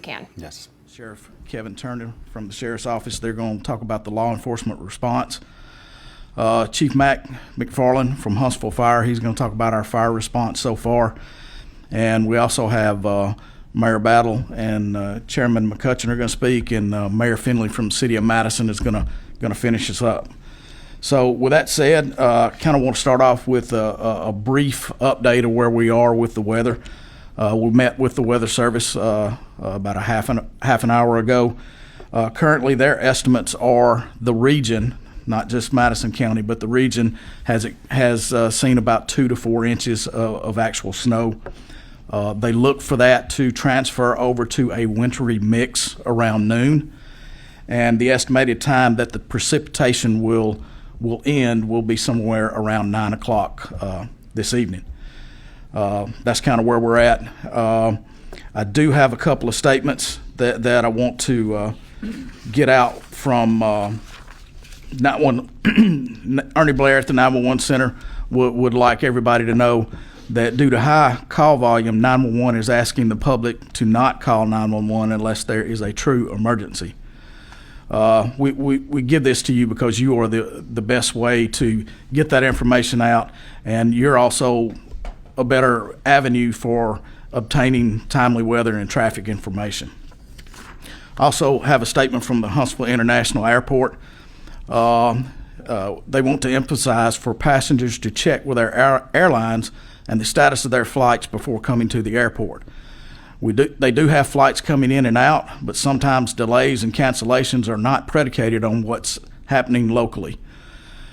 can. Yes. Sheriff Kevin Turner from the Sheriff's Office. They're going to talk about the law enforcement response. Chief Mac McFarland from Huntsville Fire, he's going to talk about our fire response so far. And we also have Mayor Battle and Chairman McCutcheon are going to speak, and Mayor Finley from the city of Madison is going to finish us up. So with that said, kind of want to start off with a brief update of where we are with the weather. We met with the Weather Service about a half an hour ago. Currently, their estimates are the region, not just Madison County, but the region has seen about 2 to 4 inches of actual snow. They look for that to transfer over to a wintry mix around noon, and the estimated time that the precipitation will end will be somewhere around 9 o'clock this evening. That's kind of where we're at. I do have a couple of statements that I want to get out from Ernie Blair at the 911 Center would like everybody to know that due to high call volume, 911 is asking the public to not call 911 unless there is a true emergency. We give this to you because you are the best way to get that information out, and you're also a better avenue for obtaining timely weather and traffic information. Also have a statement from the Huntsville International Airport. They want to emphasize for passengers to check with their airlines and the status of their flights before coming to the airport. They do have flights coming in and out, but sometimes delays and cancellations are not predicated on what's happening locally.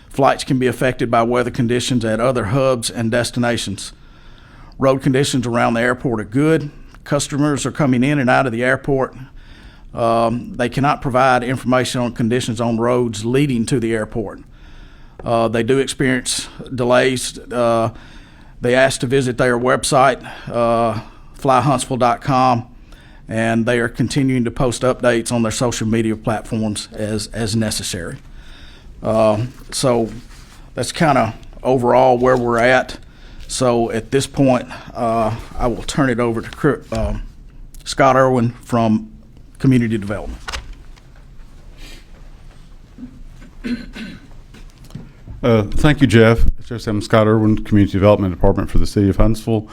Flights can be affected by weather conditions at other hubs and destinations. Road conditions around the airport are good. Customers are coming in and out of the airport. They cannot provide information on conditions on roads leading to the airport. They do experience delays. They ask to visit their website, flyhuntsville.com, and they are continuing to post updates on their social media platforms as necessary. So that's kind of overall where we're at. So at this point, I will turn it over to Scott Irwin from Community Development. Thank you, Jeff. I'm Scott Irwin, Community Development Department for the City of Huntsville.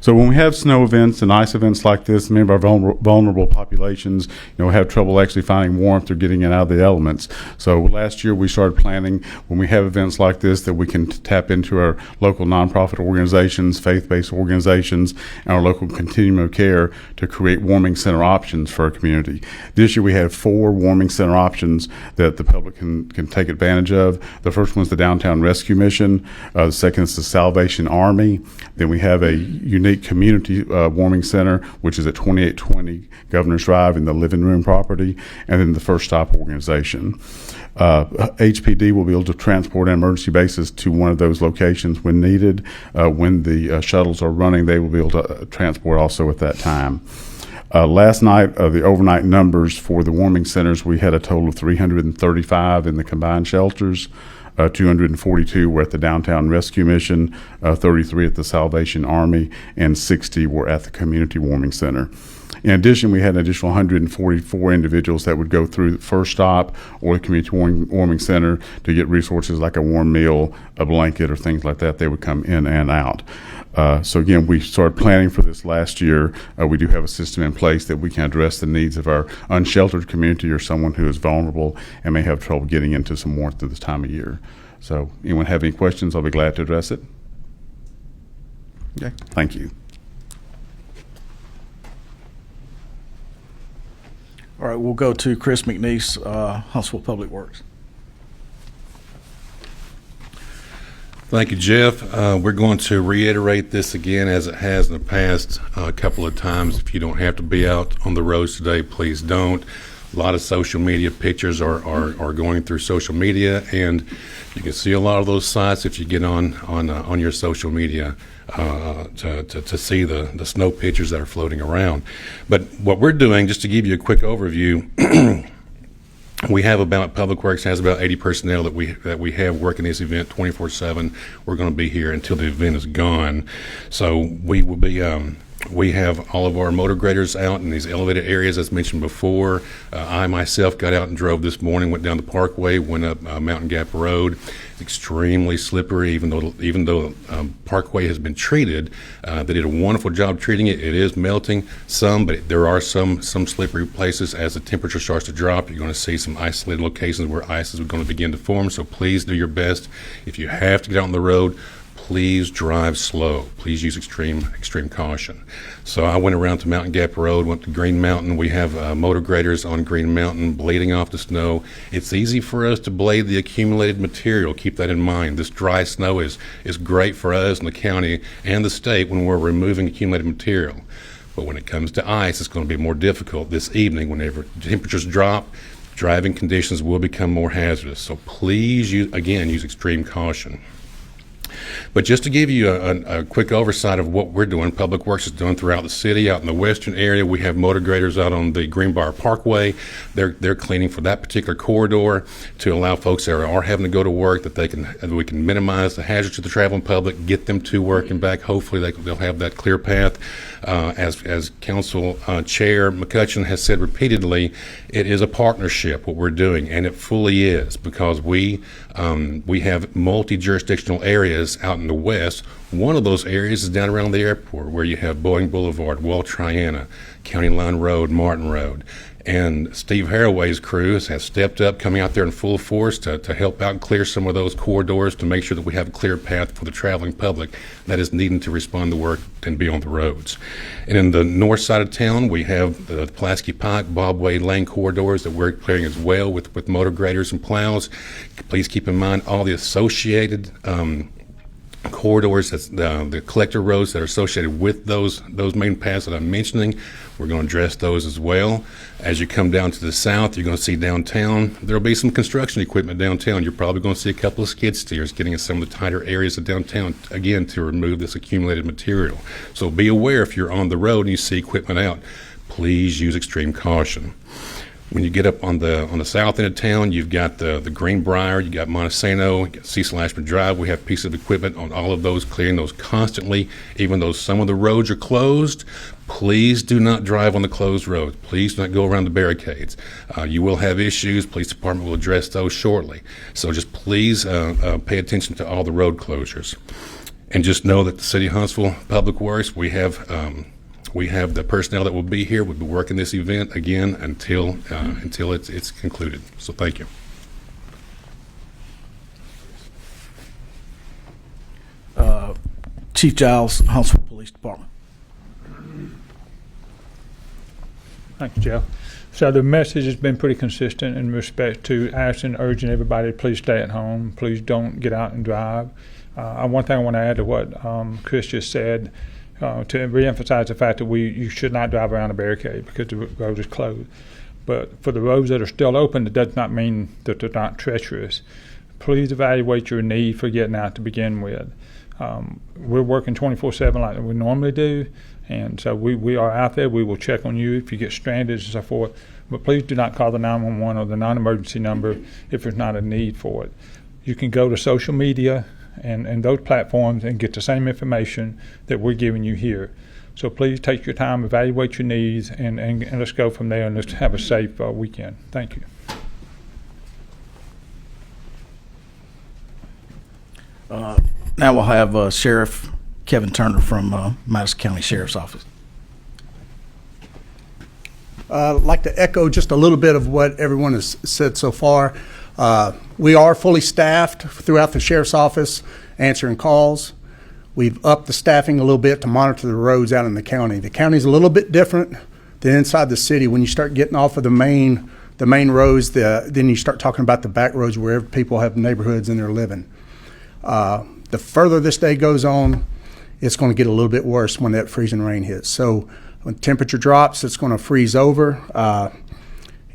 So when we have snow events and ice events like this, many of our vulnerable populations, have trouble actually finding warmth or getting in out of the elements. So last year we started planning when we have events like this that we can tap into our local nonprofit organizations, faith-based organizations, and our local continuum of care to create warming center options for our community. This year we had 4 warming center options that the public can take advantage of. The first one's the Downtown Rescue Mission. The second is the Salvation Army. Then we have a unique community warming center, which is at 2820 Governor's Drive in the living room property, and then the First Stop organization. HPD will be able to transport on an emergency basis to one of those locations when needed. When the shuttles are running, they will be able to transport also at that time. Last night, the overnight numbers for the warming centers, we had a total of 335 in the combined shelters. 242 were at the Downtown Rescue Mission, 33 at the Salvation Army, and 60 were at the Community Warming Center. In addition, we had an additional 144 individuals that would go through the First Stop or the Community Warming Center to get resources like a warm meal, a blanket, or things like that. They would come in and out. So again, we started planning for this last year. We do have a system in place that we can address the needs of our unsheltered community or someone who is vulnerable and may have trouble getting into some warmth at this time of year. So anyone have any questions, I'll be glad to address it. Okay, thank you. All right, we'll go to Chris McNeese, Huntsville Public Works. Thank you, Jeff. We're going to reiterate this again as it has in the past a couple of times. If you don't have to be out on the roads today, please don't. A lot of social media pictures are going through social media, and you can see a lot of those sites if you get on your social media to see the snow pictures that are floating around. But what we're doing, just to give you a quick overview, we have Public Works has about 80 personnel that we have working this event 24/7. We're going to be here until the event is gone. So we will be We have all of our motor graders out in these elevated areas, as mentioned before. I myself got out and drove this morning, went down the Parkway, went up Mountain Gap Road. It's extremely slippery, even though Parkway has been treated. They did a wonderful job treating it. It is melting some, but there are some slippery places. As the temperature starts to drop, you're going to see some isolated locations where ice is going to begin to form. So please do your best. If you have to get out on the road, please drive slow. Please use extreme caution. So I went around to Mountain Gap Road, went to Green Mountain. We have motor graders on Green Mountain blading off the snow. It's easy for us to blade the accumulated material. Keep that in mind. This dry snow is great for us in the county and the state when we're removing accumulated material. But when it comes to ice, it's going to be more difficult this evening. Whenever temperatures drop, driving conditions will become more hazardous. So please, use extreme caution. But just to give you a quick oversight of what we're doing, Public Works is doing throughout the city. Out in the western area, we have motor graders out on the Greenbrier Parkway. They're cleaning for that particular corridor to allow folks that are having to go to work that we can minimize the hazards to the traveling public, get them to work and back. Hopefully they'll have that clear path. As Council Chair McCutcheon has said repeatedly, it is a partnership what we're doing, and it fully is, because we have multi-jurisdictional areas out in the west. One of those areas is down around the airport, where you have Boeing Boulevard, Wall Triana, County Line Road, Martin Road. And Steve Haraway's crews has stepped up, coming out there in full force to help out and clear some of those corridors to make sure that we have a clear path for the traveling public that is needing to respond to work and be on the roads. And in the north side of town, we have the Pulaski Pike, Bob Wade Lane corridors that we're clearing as well with motor graders and plows. Please keep in mind all the associated corridors, that's the collector roads that are associated with those main paths that I'm mentioning. We're going to address those as well. As you come down to the south, you're going to see downtown. There'll be some construction equipment downtown. You're probably going to see a couple of skid steers getting in some of the tighter areas of downtown, again, to remove this accumulated material. So be aware if you're on the road and you see equipment out, please use extreme caution. When you get up on the south end of town, you've got the Greenbrier, you got Montesano, you got Cecil Ashman Drive. We have pieces of equipment on all of those, clearing those constantly. Even though some of the roads are closed, please do not drive on the closed roads. Please do not go around the barricades. You will have issues. Police department will address those shortly. So just please pay attention to all the road closures. And just know that the City of Huntsville Public Works, we have the personnel that will be here. We'll be working this event again until it's concluded. So thank you. Chief Giles, Huntsville Police Department. Thank you, Jeff. So the message has been pretty consistent in respect to asking, urging everybody to please stay at home. Please don't get out and drive. One thing I want to add to what Chris just said, to reemphasize the fact that you should not drive around a barricade because the road is closed. But for the roads that are still open, it does not mean that they're not treacherous. Please evaluate your need for getting out to begin with. We're working 24/7 like we normally do, and so we are out there. We will check on you if you get stranded and so forth. But please do not call the 911 or the non-emergency number if there's not a need for it. You can go to social media and those platforms and get the same information that we're giving you here. So please take your time, evaluate your needs, and let's go from there, and let's have a safe weekend. Thank you. Now we'll have Sheriff Kevin Turner from Madison County Sheriff's Office. I'd like to echo just a little bit of what everyone has said so far. We are fully staffed throughout the Sheriff's Office, answering calls. We've upped the staffing a little bit to monitor the roads out in the county. The county's a little bit different than inside the city. When you start getting off of the main roads, then you start talking about the back roads where people have neighborhoods and they're living. The further this day goes on, it's going to get a little bit worse when that freezing rain hits. So when temperature drops, it's going to freeze over.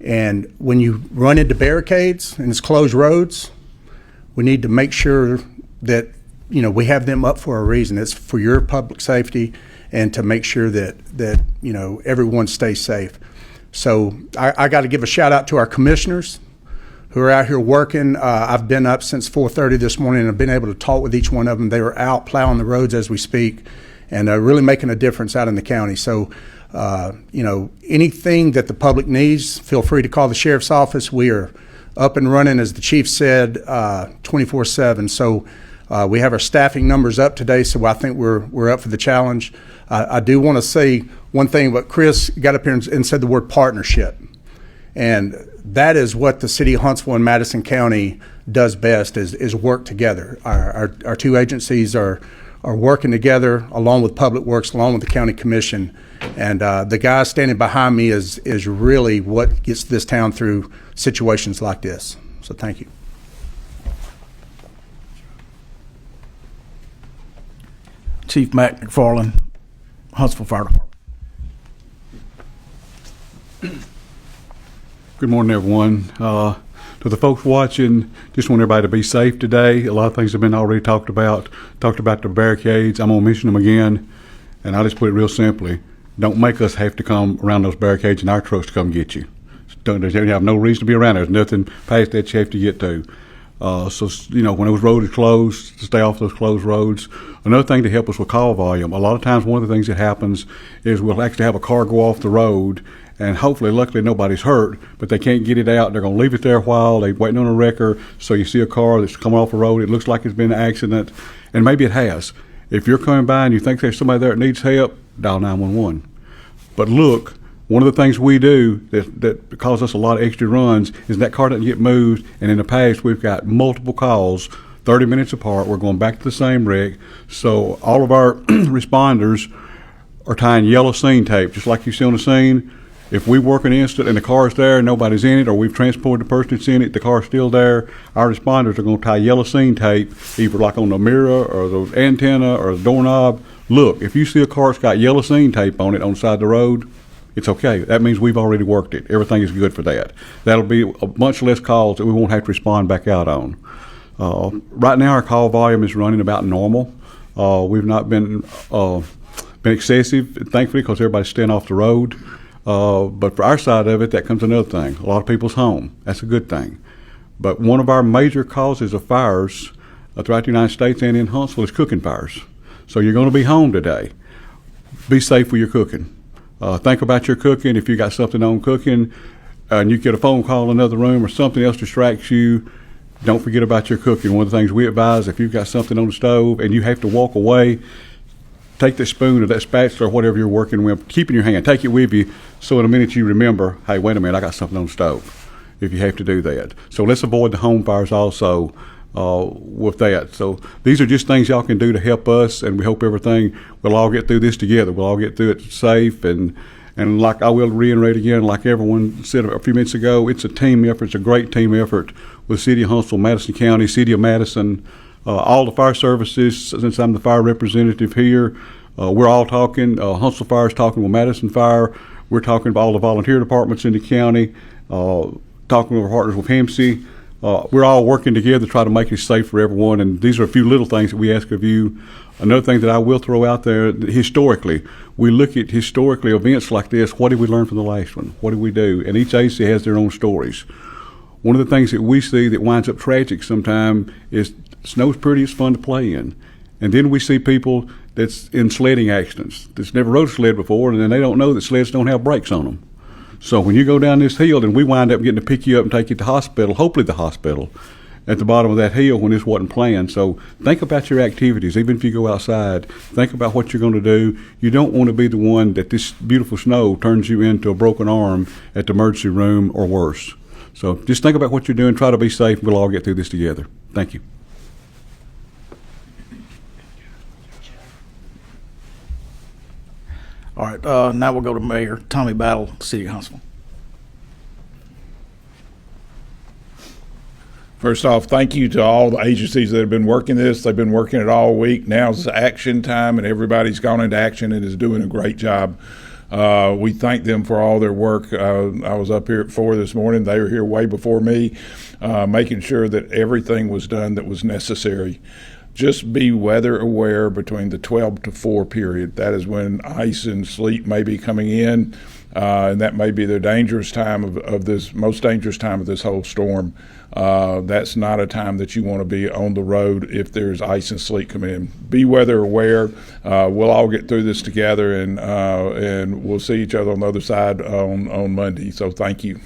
And when you run into barricades and it's closed roads, we need to make sure that, we have them up for a reason. It's for your public safety and to make sure that everyone stays safe. So I got to give a shout out to our commissioners who are out here working. I've been up since 4:30 this morning and I've been able to talk with each one of them. They were out plowing the roads as we speak, and really making a difference out in the county. So, anything that the public needs, feel free to call the sheriff's office. We are up and running, as the chief said, 24/7. So we have our staffing numbers up today, so I think we're up for the challenge. I do want to say one thing, but Chris got up here and said the word partnership. And that is what the city of Huntsville and Madison County does best, is work together. Our two agencies are working together, along with Public Works, along with the county commission. And the guy standing behind me is really what gets this town through situations like this. So thank you. Chief Mac McFarland, Huntsville Fire Department. Good morning, everyone. To the folks watching, just want everybody to be safe today. A lot of things have been already talked about. Talked about the barricades. I'm going to mention them again, and I'll just put it real simply. Don't make us have to come around those barricades in our trucks to come get you. You have no reason to be around there. There's nothing past that you have to get to. So, when those roads are closed, to stay off those closed roads. Another thing to help us with call volume, a lot of times one of the things that happens is we'll actually have a car go off the road, and hopefully, luckily, nobody's hurt, but they can't get it out. They're going to leave it there a while. They're waiting on a wrecker. So you see a car that's coming off the road. It looks like it's been an accident, and maybe it has. If you're coming by and you think there's somebody there that needs help, dial 911. But look, one of the things we do that causes us a lot of extra runs is that car doesn't get moved, and in the past, we've got multiple calls 30 minutes apart. We're going back to the same wreck. So all of our responders are tying yellow scene tape, just like you see on the scene. If we work an instant and the car's there and nobody's in it, or we've transported the person that's in it, the car's still there, our responders are going to tie yellow scene tape, either like on the mirror or the antenna or the doorknob. Look, if you see a car that's got yellow scene tape on it on the side of the road, it's okay. That means we've already worked it. Everything is good for that. That'll be a bunch less calls that we won't have to respond back out on. Right now, our call volume is running about normal. We've not been excessive, thankfully, because everybody's staying off the road. But for our side of it, that comes another thing. A lot of people's home. That's a good thing. But one of our major causes of fires throughout the United States and in Huntsville is cooking fires. So you're going to be home today. Be safe with your cooking. Think about your cooking. If you got something on cooking and you get a phone call in another room or something else distracts you, don't forget about your cooking. One of the things we advise, if you've got something on the stove and you have to walk away, take that spoon or that spatula or whatever you're working with, keep in your hand, take it with you, so in a minute you remember, hey, wait a minute, I got something on the stove, if you have to do that. So let's avoid the home fires also with that. So these are just things y'all can do to help us, and we hope we'll all get through this together. We'll all get through it safe, and like I will reiterate again, like everyone said a few minutes ago, it's a team effort. It's a great team effort with City of Huntsville, Madison County, City of Madison, all the fire services. Since I'm the fire representative here, we're all talking. Huntsville Fire is talking with Madison Fire. We're talking about all the volunteer departments in the county, talking with our partners with HEMC. We're all working together to try to make it safe for everyone, and these are a few little things that we ask of you. Another thing that I will throw out there, historically, we look at events like this. What did we learn from the last one? What did we do? And each agency has their own stories. One of the things that we see that winds up tragic sometimes is snow's pretty, it's fun to play in. And then we see people that's in sledding accidents, that's never rode a sled before, and then they don't know that sleds don't have brakes on them. So when you go down this hill and we wind up getting to pick you up and take you to the hospital, hopefully the hospital, at the bottom of that hill when this wasn't planned. So think about your activities. Even if you go outside, think about what you're going to do. You don't want to be the one that this beautiful snow turns you into a broken arm at the emergency room or worse. So just think about what you're doing. Try to be safe. We'll all get through this together. Thank you. All right, now we'll go to Mayor Tommy Battle, City of Huntsville. First off, thank you to all the agencies that have been working this. They've been working it all week. Now's action time, and everybody's gone into action and is doing a great job. We thank them for all their work. I was up here at 4 this morning. They were here way before me, making sure that everything was done that was necessary. Just be weather aware between the 12 to 4 period. That is when ice and sleet may be coming in. and that may be the dangerous time of this, most dangerous time of this whole storm. That's not a time that you want to be on the road if there's ice and sleet coming in. Be weather aware. We'll all get through this together, and we'll see each other on the other side on Monday. So thank you.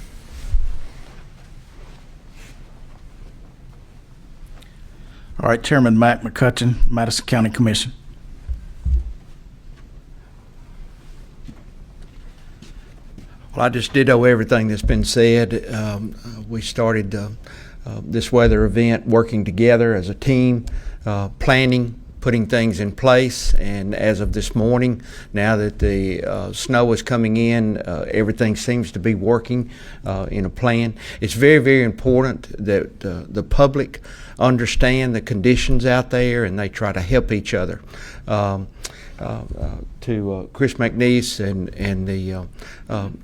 All right, Chairman Mac McCutcheon, Madison County Commission. Well, I just ditto everything that's been said. We started this weather event working together as a team, planning, putting things in place, and as of this morning, now that the snow is coming in, everything seems to be working in a plan. It's very, very important that the public understand the conditions out there and they try to help each other. To Chris McNeese and the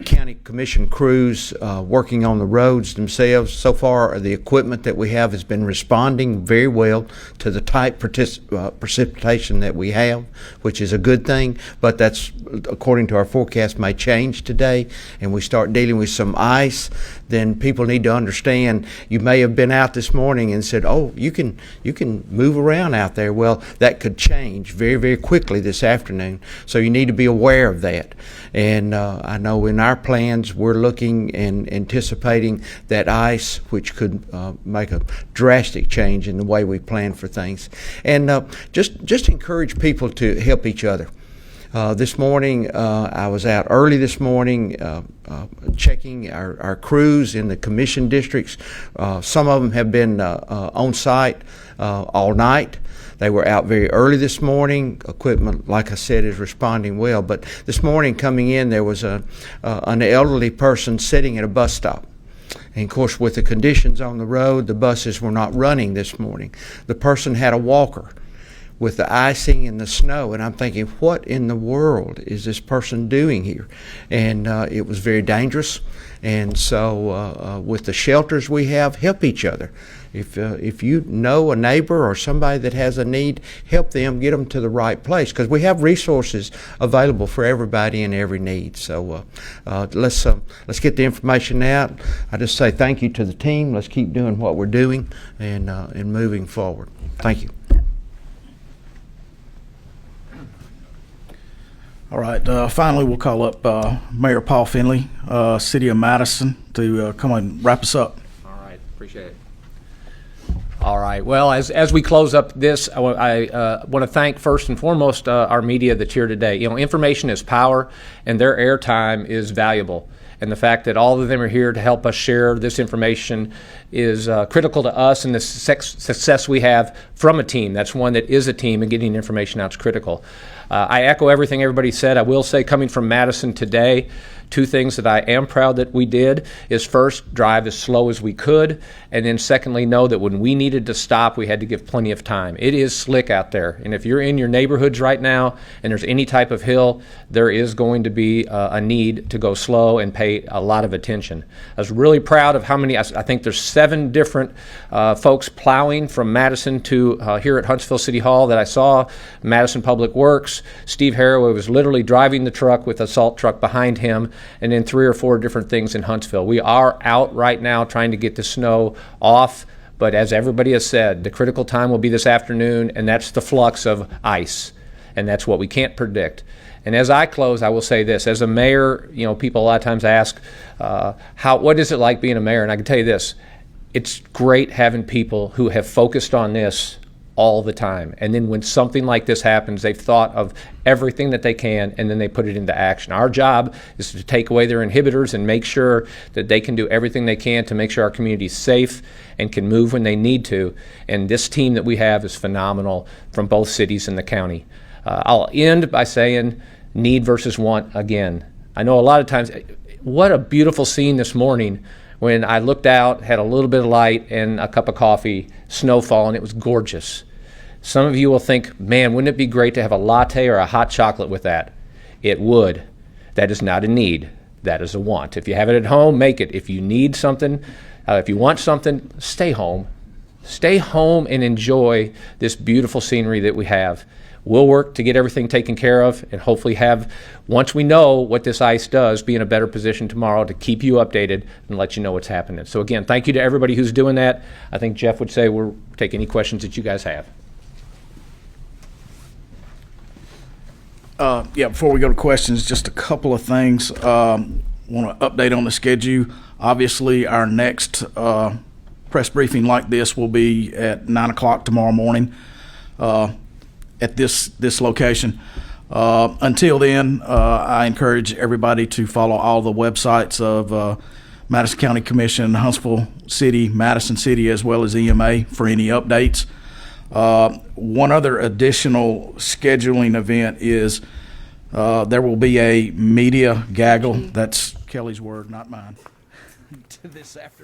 county commission crews working on the roads themselves. So far, the equipment that we have has been responding very well to the tight precipitation that we have, which is a good thing, but that's, according to our forecast, may change today, and we start dealing with some ice. Then people need to understand, you may have been out this morning and said, oh, you can move around out there. Well, that could change very, very quickly this afternoon. So you need to be aware of that. And I know in our plans we're looking and anticipating that ice, which could make a drastic change in the way we plan for things. And just encourage people to help each other. This morning, I was out early this morning checking our crews in the commission districts. Some of them have been on site all night. They were out very early this morning. Equipment, like I said, is responding well. But this morning coming in, there was an elderly person sitting at a bus stop. And of course, with the conditions on the road, the buses were not running this morning. The person had a walker with the icing and the snow, and I'm thinking, what in the world is this person doing here? And it was very dangerous. And so with the shelters we have, help each other. If you know a neighbor or somebody that has a need, help them, get them to the right place, because we have resources available for everybody in every need. So let's get the information out. I just say thank you to the team. Let's keep doing what we're doing and moving forward. Thank you. All right, finally, we'll call up Mayor Paul Finley, City of Madison, to come and wrap us up. All right, appreciate it. All right, well, as we close up this, I want to thank first and foremost our media that's here today. You know, information is power, and their airtime is valuable. And the fact that all of them are here to help us share this information is critical to us and the success we have from a team. That's one that is a team, and getting information out is critical. I echo everything everybody said. I will say, coming from Madison today, two things that I am proud that we did is, first, drive as slow as we could, and then secondly, know that when we needed to stop, we had to give plenty of time. It is slick out there, and if you're in your neighborhoods right now and there's any type of hill, there is going to be a need to go slow and pay a lot of attention. I was really proud of how many, I think there's 7 different folks plowing from Madison to here at Huntsville City Hall that I saw. Madison Public Works, Steve Harrow was literally driving the truck with a salt truck behind him, and then 3 or 4 different things in Huntsville. We are out right now trying to get the snow off, but as everybody has said, the critical time will be this afternoon, and that's the flux of ice, and that's what we can't predict. And as I close, I will say this. As a mayor, you know, people a lot of times ask, what is it like being a mayor? And I can tell you this, it's great having people who have focused on this all the time. And then when something like this happens, they've thought of everything that they can, and then they put it into action. Our job is to take away their inhibitors and make sure that they can do everything they can to make sure our community is safe and can move when they need to. And this team that we have is phenomenal from both cities and the county. I'll end by saying need versus want again. I know a lot of times, what a beautiful scene this morning when I looked out, had a little bit of light and a cup of coffee, snow falling. It was gorgeous. Some of you will think, man, wouldn't it be great to have a latte or a hot chocolate with that? It would. That is not a need. That is a want. If you have it at home, make it. If you need something, if you want something, stay home. Stay home and enjoy this beautiful scenery that we have. we'll work to get everything taken care of and hopefully have, once we know what this ice does, be in a better position tomorrow to keep you updated and let you know what's happening. So again, thank you to everybody who's doing that. I think Jeff would say we'll take any questions that you guys have. Yeah, before we go to questions, just a couple of things. Want to update on the schedule. Obviously, our next press briefing like this will be at 9 o'clock tomorrow morning at this location. Until then, I encourage everybody to follow all the websites of Madison County Commission, Huntsville City, Madison City, as well as EMA for any updates. One other additional scheduling event is there will be a media gaggle. That's Kelly's word, not mine. This afternoon.